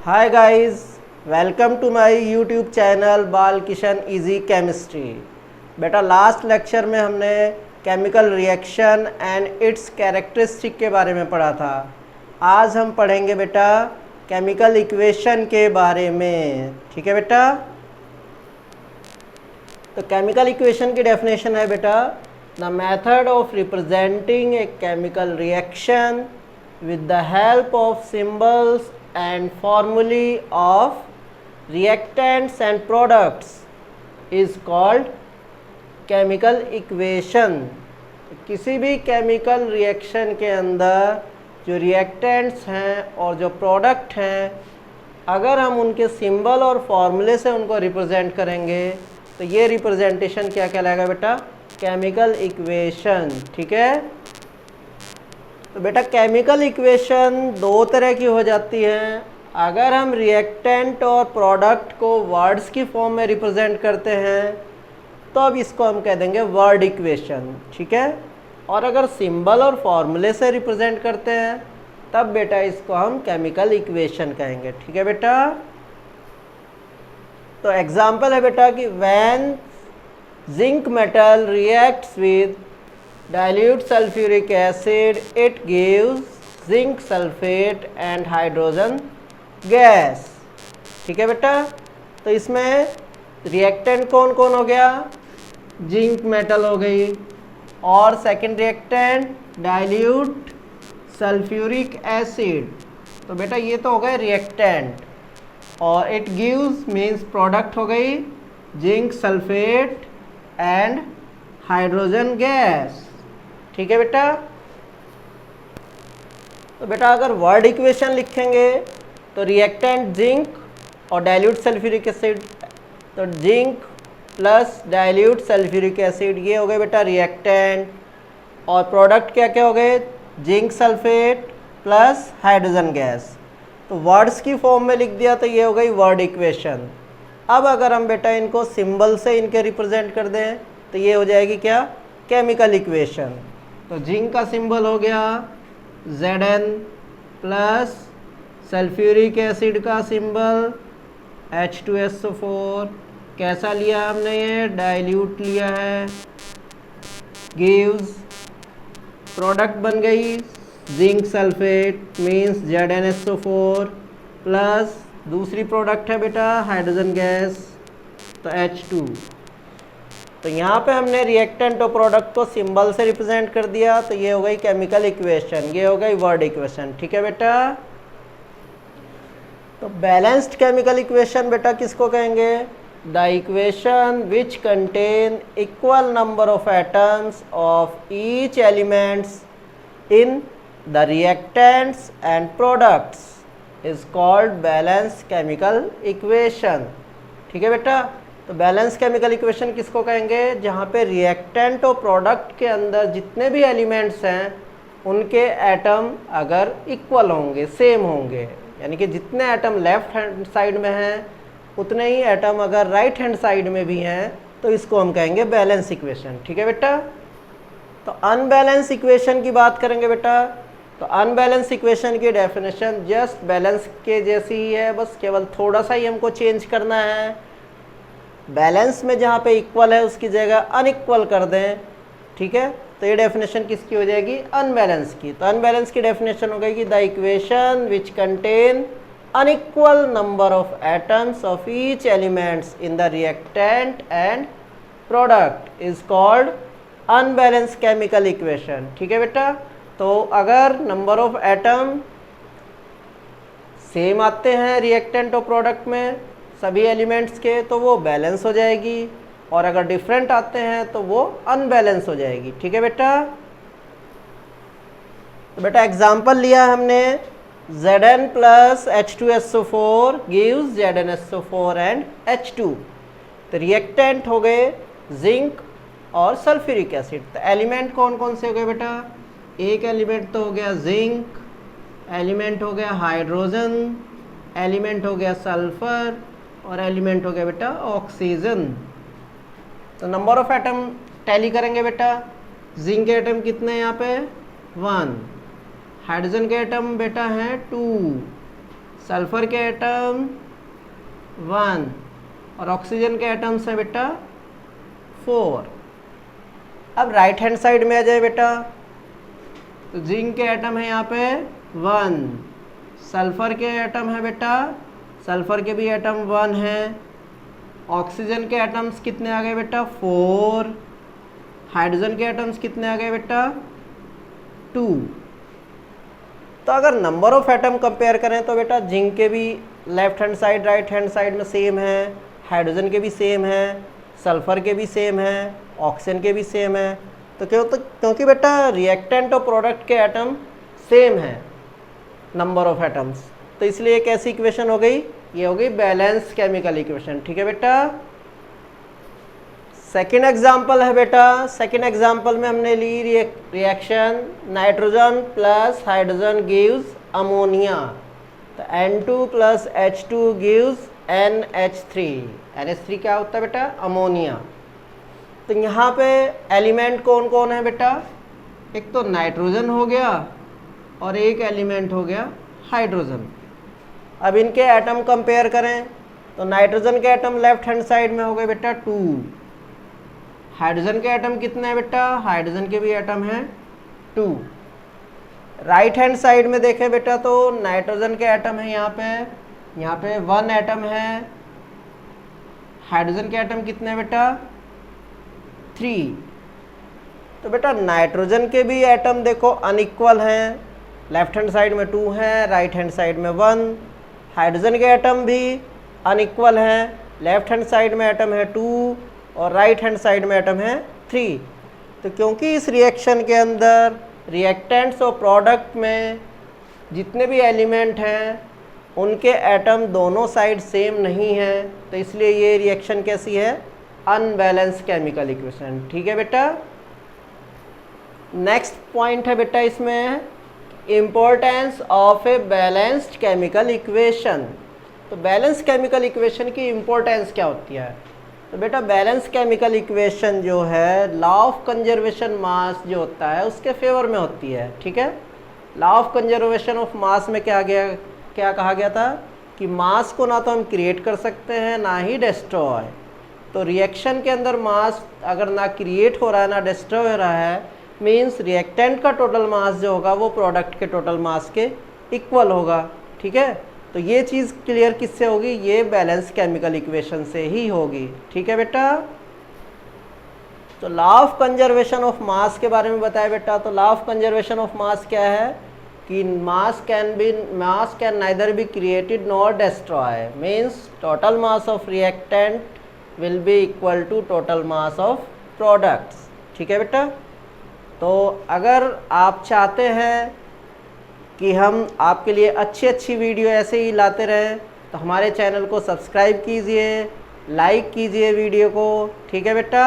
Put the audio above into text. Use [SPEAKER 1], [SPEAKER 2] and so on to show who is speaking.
[SPEAKER 1] Hi guys, welcome to my YouTube channel Bal Kishan easy chemistry. बेटा last lecture में हमने chemical reaction and its characteristic के बारे में पढ़ा था। आज हम पढ़ेंगे बेटा केमिकल इक्वेशन के बारे में। ठीक है बेटा, तो केमिकल इक्वेशन की डेफिनेशन है बेटा the method of representing a chemical reaction with the help of symbols and formulae of reactants and products is called chemical equation। किसी भी केमिकल रिएक्शन के अंदर जो रिएक्टेंट्स हैं और जो प्रोडक्ट हैं, अगर हम उनके सिंबल और फॉर्मूले से उनको रिप्रेजेंट करेंगे तो ये रिप्रेजेंटेशन क्या कहलाएगा बेटा? Chemical equation. ठीक है, तो बेटा केमिकल इक्वेशन दो तरह की हो जाती हैं। अगर हम रिएक्टेंट और प्रोडक्ट को वर्ड्स की फॉर्म में रिप्रेजेंट करते हैं तो अब इसको हम कह देंगे वर्ड इक्वेशन। ठीक है, और अगर सिंबल और फॉर्मूले से रिप्रेजेंट करते हैं तब बेटा इसको हम केमिकल इक्वेशन कहेंगे। ठीक है बेटा, तो एग्जाम्पल है बेटा कि when zinc metal reacts with dilute sulfuric acid it gives zinc sulfate and hydrogen gas। ठीक है बेटा, तो इसमें रिएक्टेंट कौन कौन हो गया? जिंक मेटल हो गई, और second reactant dilute sulphuric acid. तो बेटा ये तो हो गए रिएक्टेंट, और इट गिव्स मीन्स प्रोडक्ट हो गई zinc sulphate and hydrogen gas. ठीक है बेटा, तो बेटा अगर वर्ड इक्वेशन लिखेंगे तो रिएक्टेंट जिंक और डाइल्यूट सल्फ्यूरिक एसिड, तो zinc plus dilute sulphuric acid ये हो गए बेटा रिएक्टेंट, और प्रोडक्ट क्या क्या हो गए? Zinc sulphate plus hydrogen gas. तो वर्ड्स की फॉर्म में लिख दिया तो ये हो गई वर्ड इक्वेशन। अब अगर हम बेटा इनको सिंबल से इनके रिप्रेजेंट कर दें तो ये हो जाएगी क्या? Chemical equation. तो जिंक का सिंबल हो गया Zn प्लस सल्फ्यूरिक एसिड का सिंबल H2SO4। कैसा लिया हमने? ये डाइल्यूट लिया है, गिव्स प्रोडक्ट बन गई zinc sulphate means ZnSO4 plus दूसरी प्रोडक्ट है बेटा हाइड्रोजन गैस तो H2। तो यहाँ पे हमने रिएक्टेंट और प्रोडक्ट को सिंबल से रिप्रेजेंट कर दिया, तो ये हो गई केमिकल इक्वेशन, ये हो गई वर्ड इक्वेशन। ठीक है बेटा, तो बैलेंस्ड केमिकल इक्वेशन बेटा किसको कहेंगे? The equation which contain equal number of atoms of each elements in the reactants and products is called balanced chemical equation. ठीक है बेटा, तो बैलेंस केमिकल इक्वेशन किसको कहेंगे? जहाँ पे रिएक्टेंट और प्रोडक्ट के अंदर जितने भी एलिमेंट्स हैं उनके एटम अगर इक्वल होंगे, सेम होंगे, यानी कि जितने एटम लेफ्ट हैंड साइड में हैं उतने ही एटम अगर राइट हैंड साइड में भी हैं तो इसको हम कहेंगे बैलेंस इक्वेशन। ठीक है बेटा, तो अनबैलेंस इक्वेशन की बात करेंगे बेटा। तो अनबैलेंस इक्वेशन की डेफिनेशन जस्ट बैलेंस के जैसी ही है, बस केवल थोड़ा सा ही हमको चेंज करना है। बैलेंस में जहाँ पे इक्वल है उसकी जगह अनइक्वल कर दें। ठीक है, तो ये डेफिनेशन किसकी हो जाएगी? अनबैलेंस की। तो अनबैलेंस की डेफिनेशन हो गई कि the equation which contain unequal number of atoms of each elements in the reactant and product is called unbalance chemical equation. ठीक है बेटा, तो अगर नंबर ऑफ एटम सेम आते हैं रिएक्टेंट और प्रोडक्ट में सभी एलिमेंट्स के तो वो बैलेंस हो जाएगी, और अगर डिफरेंट आते हैं तो वो अनबैलेंस हो जाएगी। ठीक है बेटा, तो बेटा एग्जांपल लिया हमने Zn plus H2SO4 gives ZnSO4 and H2। तो रिएक्टेंट हो गए जिंक और सल्फ्यूरिक एसिड। तो एलिमेंट कौन कौन से हो गए बेटा? एक एलिमेंट तो हो गया जिंक, एलिमेंट हो गया हाइड्रोजन, एलिमेंट हो गया सल्फर, और एलिमेंट हो गया बेटा ऑक्सीजन। तो नंबर ऑफ एटम टैली करेंगे बेटा। जिंक के एटम कितने हैं यहाँ पे? 1, हाइड्रोजन के एटम बेटा हैं 2, सल्फर के एटम 1 और ऑक्सीजन के एटम्स हैं बेटा 4। अब राइट हैंड साइड में आ जाए बेटा, तो जिंक के एटम है यहाँ पे 1, सल्फर के एटम है बेटा, सल्फर के भी एटम 1 है, ऑक्सीजन के एटम्स कितने आ गए बेटा 4, हाइड्रोजन के एटम्स कितने आ गए बेटा 2। तो अगर नंबर ऑफ एटम कंपेयर करें तो बेटा जिंक के भी left hand side right hand side में सेम है, हाइड्रोजन के भी सेम है, सल्फर के भी सेम है, ऑक्सीजन के भी सेम है। तो क्योंकि बेटा रिएक्टेंट और प्रोडक्ट के एटम सेम है नंबर ऑफ एटम्स, तो इसलिए एक ऐसी इक्वेशन हो गई, ये हो गई बैलेंस केमिकल इक्वेशन। ठीक है बेटा। सेकेंड एग्जाम्पल है बेटा, सेकेंड एग्जाम्पल में हमने ली reaction nitrogen plus hydrogen gives ammonia, तो N2 plus H2 gives NH3। NH3 क्या होता है बेटा अमोनिया। तो यहाँ पे एलिमेंट कौन कौन है बेटा, एक तो नाइट्रोजन हो गया और एक एलिमेंट हो गया हाइड्रोजन। अब इनके एटम कंपेयर करें तो नाइट्रोजन के एटम लेफ्ट हैंड साइड में हो गए बेटा 2, हाइड्रोजन के एटम कितने हैं बेटा, हाइड्रोजन के भी एटम हैं 2। राइट हैंड साइड में देखें बेटा तो नाइट्रोजन के एटम है यहाँ पे 1 एटम है, हाइड्रोजन के एटम कितने हैं बेटा 3। तो बेटा नाइट्रोजन के भी एटम देखो अनइक्वल हैं, लेफ्ट हैंड साइड में 2 हैं, राइट हैंड साइड में 1। हाइड्रोजन के एटम भी अनइक्वल हैं, लेफ्ट हैंड साइड में एटम है 2 और राइट हैंड साइड में एटम है 3। तो क्योंकि इस रिएक्शन के अंदर रिएक्टेंट्स और प्रोडक्ट में जितने भी एलिमेंट हैं उनके एटम दोनों साइड सेम नहीं है, तो इसलिए ये रिएक्शन कैसी है अनबैलेंस केमिकल इक्वेशन। ठीक है बेटा। नेक्स्ट पॉइंट है बेटा इसमें importance of a balanced chemical equation. तो बैलेंस केमिकल इक्वेशन की इम्पोर्टेंस क्या होती है, तो बेटा बैलेंस केमिकल इक्वेशन जो है लॉ ऑफ कंजर्वेशन मास जो होता है उसके फेवर में होती है। ठीक है। लॉ ऑफ कंजर्वेशन ऑफ मास में क्या कहा गया था कि मास को ना तो हम क्रिएट कर सकते हैं ना ही डिस्ट्रॉय। तो रिएक्शन के अंदर मास अगर ना क्रिएट हो रहा है ना डिस्ट्रॉय हो रहा है, मीन्स रिएक्टेंट का टोटल मास जो होगा वो प्रोडक्ट के टोटल मास के इक्वल होगा। ठीक है। तो ये चीज़ क्लियर किससे होगी, ये बैलेंस केमिकल इक्वेशन से ही होगी। ठीक है बेटा। तो law of conservation of mass के बारे में बताया बेटा। तो law of conservation of mass क्या है कि mass can neither be created nor destroy, means total mass of reactant will be equal to total mass of products. ठीक है बेटा। तो अगर आप चाहते हैं कि हम आपके लिए अच्छी वीडियो ऐसे ही लाते रहें तो हमारे चैनल को सब्सक्राइब कीजिए, लाइक कीजिए वीडियो को। ठीक है बेटा।